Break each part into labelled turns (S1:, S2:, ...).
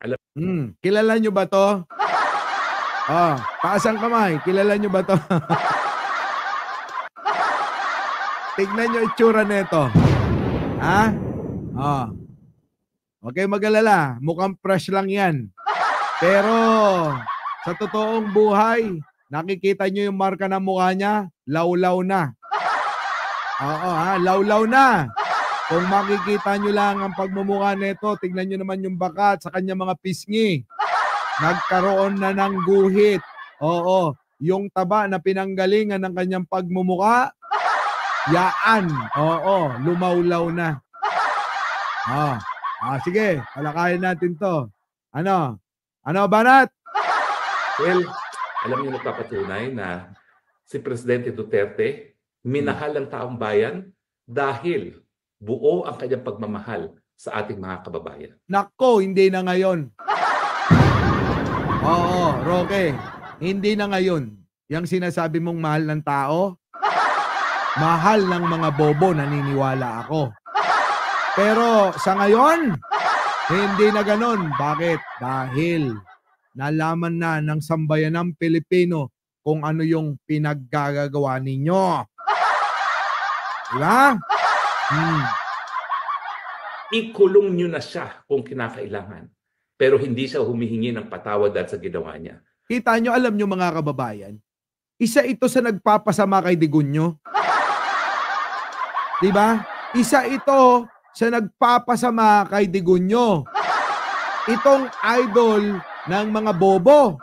S1: Alam
S2: Kilala nyo ba to? Oh, taas ang kamay. Kilala nyo ba to? Tignan nyo itsura nito. Ha? Oh. Okay, mag-alala. Mukhang fresh lang yan. Pero sa totoong buhay, nakikita nyo yung marka ng mukha niya, lawlaw na. Oo ha, lawlaw na. Kung makikita nyo lang ang pagmumukha nito, tignan nyo naman yung bakat sa kanya mga pisngi. Nagkaroon na ng guhit. Oo, yung taba na pinanggalingan ng kanyang pagmumukha, yaan. Oo, lumawlaw na. Sige, palakayin natin to. Ano? Ano, Banat?
S1: Well, alam niyo nagpapatunay na si Presidente Duterte minahal ang taong bayan dahil buo ang kanyang pagmamahal sa ating mga kababayan.
S2: Nako, hindi na ngayon. Oo, Roque, hindi na ngayon. Yang sinasabi mong mahal ng tao, mahal ng mga bobo, naniniwala ako. Pero sa ngayon, hindi na ganon. Bakit? Dahil nalaman na ng sambayanang Pilipino kung ano yung pinaggagawa ninyo. Diba?
S1: Ikulong nyo na siya kung kinakailangan. Pero hindi siya humihingi ng patawad dahil sa ginawa niya.
S2: Kita nyo, alam nyo mga kababayan, isa ito sa nagpapasama kay Digunyo. Diba? Isa ito sa nagpapasama kay Digunyo. Itong idol ng mga bobo.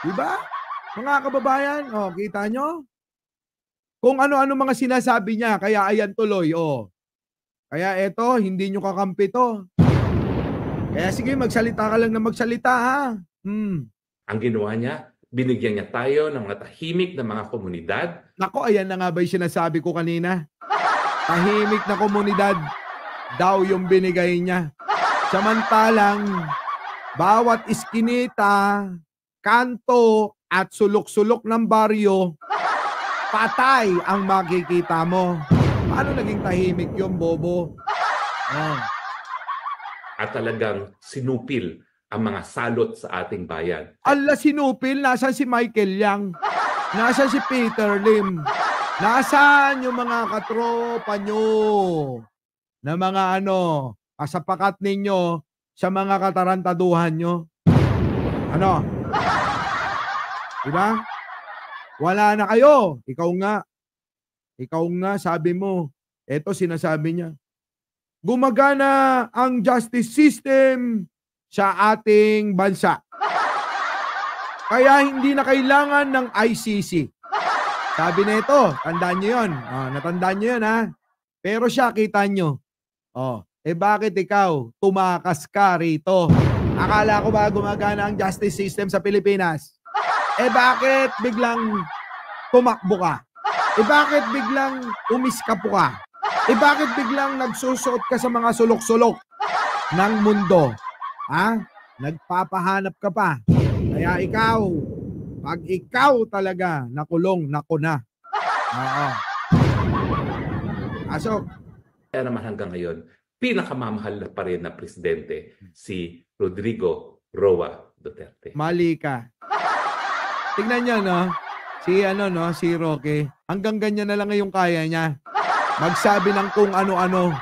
S2: Diba? Mga kababayan, kita nyo? Kung ano-ano mga sinasabi niya, kaya ayan tuloy, Kaya eto, hindi nyo kakampi to. Kaya sige, magsalita ka lang na magsalita, ha?
S1: Ang ginawa niya, binigyan niya tayo ng mga tahimik na mga komunidad.
S2: Nako, ayan na nga ba yung sinasabi ko kanina? Tahimik na komunidad daw yung binigay niya. Samantalang, bawat iskinita, kanto, at sulok-sulok ng baryo, patay ang makikita mo. Paano naging tahimik yung bobo?
S1: At talagang sinupil ang mga salot sa ating bayan.
S2: Ala, sinupil? Nasaan si Michael Yang? Nasaan si Peter Lim? Nasaan yung mga katropa nyo na mga kasapakat ninyo sa mga katarantaduhan nyo? Ano? Diba? Wala na kayo. Ikaw nga, sabi mo. Eto, sinasabi niya. Gumagana ang justice system sa ating bansa. Kaya hindi na kailangan ng ICC. Sabi na ito, tandaan nyo yun. Natandaan nyo yun, ha? Pero siya, kita nyo. Bakit ikaw tumakas ka rito? Akala ko ba gumagana ang justice system sa Pilipinas? Bakit biglang tumakbo ka? Bakit biglang umiskapo ka? Bakit biglang nagsusuot ka sa mga sulok-sulok ng mundo? Ha? Nagpapahanap ka pa. Kaya ikaw, pag ikaw talaga nakulong, nako na. Asok.
S1: Kaya naman hanggang ngayon, pinakamamahal na pa rin na presidente si Rodrigo Roa Duterte.
S2: Mali ka. Tingnan niyo, si Roque, hanggang ganyan na lang ngayong kaya niya. Magsabi ng kung ano-ano.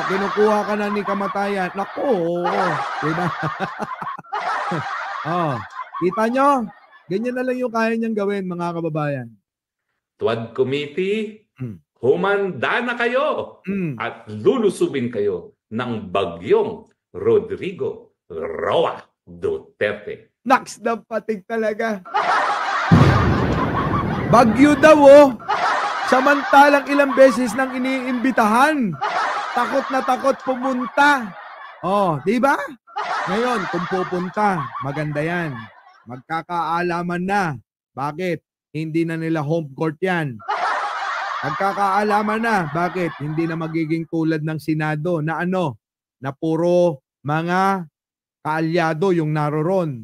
S2: Kinukuha ka na ni kamatayan. Naku, diba? Kita nyo? Ganyan na lang yung kaya niyang gawin, mga kababayan.
S1: Tuwad Committee, humanda na kayo at lulusubin kayo ng bagyong Rodrigo Roa Duterte.
S2: Naks na patig talaga. Bagyo daw, samantalang ilang beses nang iniimbitahan. Takot na takot pumunta. Di ba? Ngayon, kung pupunta, maganda yan. Magkakaalaman na. Bakit? Hindi na nila home court yan. Magkakaalaman na. Bakit? Hindi na magiging tulad ng Senado na na puro mga kaalyado yung naroon.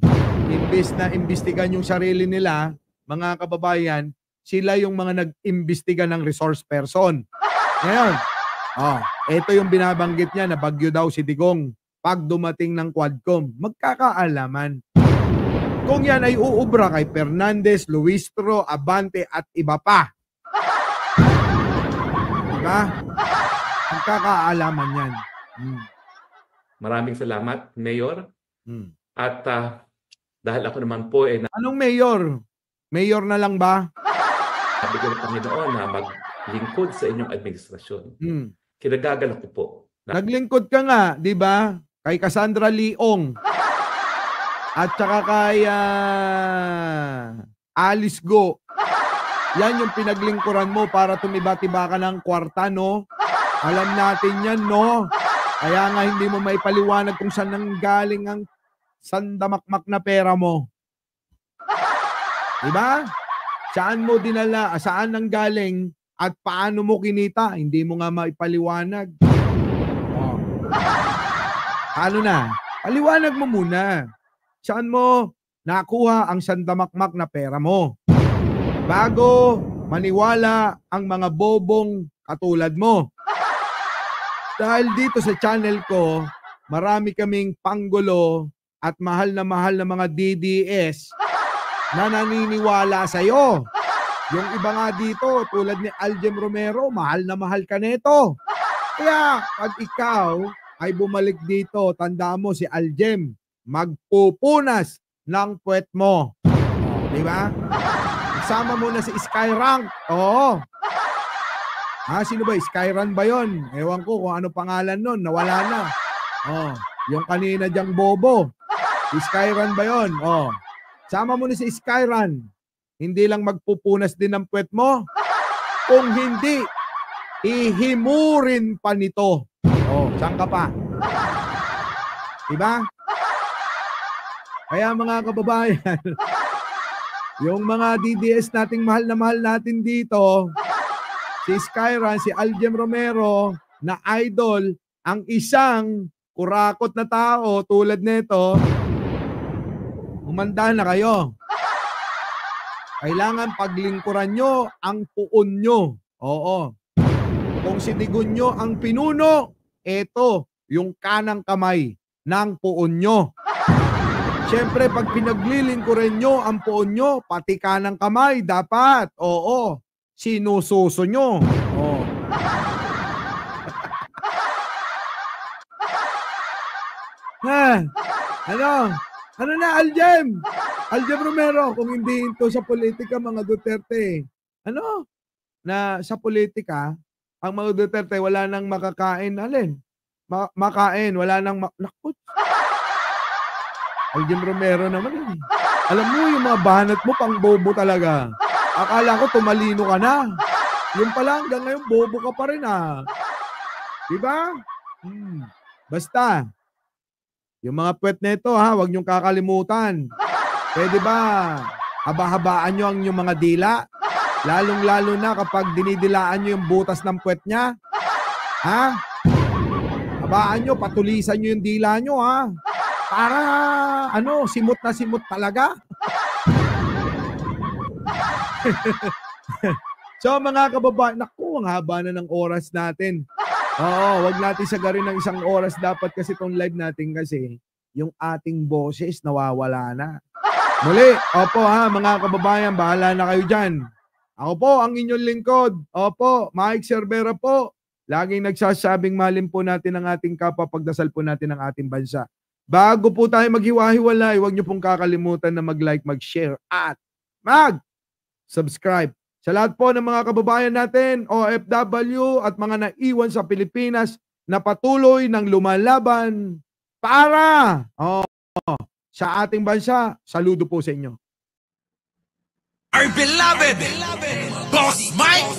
S2: Imbes na imbestigan yung sarili nila, mga kababayan, sila yung mga nag-imbestiga ng resource person. Ngayon, ito yung binabanggit niya na bagyo daw si Digong. pag dumating ng Quadcom. Magkakaalaman. Kung yan ay uubra kay Fernandez, Luistro, Abante at iba pa. Diba? Magkakaalaman yan.
S1: Maraming salamat, Mayor.
S2: Hmm.
S1: At dahil ako naman po ay
S2: Anong mayor? Mayor na lang ba?
S1: nabigyan ng Panginoon na maglingkod sa inyong administrasyon.
S2: Hmm.
S1: Kinagagalak ko po.
S2: Naglingkod ka nga, di ba? Kay Cassandra Leong. At saka kay Alice Go. Yan yung pinaglingkuran mo para tumiba-tiba ka ng kwarta, no? Alam natin yan, no? Kaya nga hindi mo maipaliwanag kung saan nanggaling ang sandamakmak na pera mo. Diba? Saan mo dinala, saan nanggaling, at paano mo kinita? Hindi mo nga maipaliwanag. Oh. Paano na? Paliwanag mo muna. Saan mo nakuha ang sandamakmak na pera mo? Bago maniwala ang mga bobong katulad mo. Dahil dito sa channel ko, marami kaming panggulo at mahal na mga DDS na naniniwala sa'yo. Yung iba nga dito, tulad ni Aljem Romero, mahal na mahal ka neto. Kaya pag ikaw ay bumalik dito, tandaan mo si Aljem, magpupunas ng puwet mo. Di ba? Isama mo na si Skyrank. Oo. Sino ba? Skyran ba yon? Ewan ko kung ano pangalan nun. Nawala na. Oh, yung kanina diyang bobo. Skyran ba yon? Oh. Sama mo na si Skyran. Hindi lang magpupunas din ng puwet mo. Kung hindi, ihimurin pa nito. Oh, saan ka pa? Diba? Kaya mga kababayan, yung mga DDS nating mahal na mahal natin dito, si Skyran, si Aljem Romero, na idol, ang isang kurakot na tao tulad nito, umanda na kayo. Kailangan paglingkuran nyo ang puon nyo. Oo. Kung sinigon nyo ang pinuno, eto, yung kanang kamay ng puon nyo. Siyempre, pag pinaglilingkuran nyo ang puon nyo, pati kanang kamay, dapat. Oo. Sinususo nyo. Oo. Ano na, Aljem? Aljem Romero, kung hindi ito sa politika, mga Duterte, na sa politika, ang mga Duterte, wala nang makakain. Alin? Makain, wala nang nakot. Aljem Romero naman eh. Alam mo, yung mga banat mo, pang bobo talaga. Akala ko tumalino ka na. Yung pala hanggang ngayon, bobo ka pa rin Diba? Basta, yung mga puwet nito huwag niyong kakalimutan. Pwede ba haba-habaan niyo ang yung mga dila? Lalong-lalo na kapag dinidilaan niyo yung butas ng puwet niya. Habaan niyo, patulisan niyo yung dila niyo Para simot na simot talaga. So mga kababayan, naku, ang haba na ng oras natin. Oo, wag natin sagarin ng isang oras dapat kasi itong live natin kasi yung ating boses nawawala na. Muli, opo mga kababayan, bahala na kayo dyan. Ako po, ang inyong lingkod. Opo, Mike Cervera po. Laging nagsasabing mahalin po natin ang ating kapwa, pagdasal po natin ang ating bansa. Bago po tayo maghiwa-hiwalay, huwag niyo pong kakalimutan na mag-like, mag-share at mag-subscribe. Sa lahat po ng mga kababayan natin, OFW at mga naiwan sa Pilipinas na patuloy ng lumalaban para sa ating bansa, saludo po sa inyo.
S3: Our beloved Boss Mike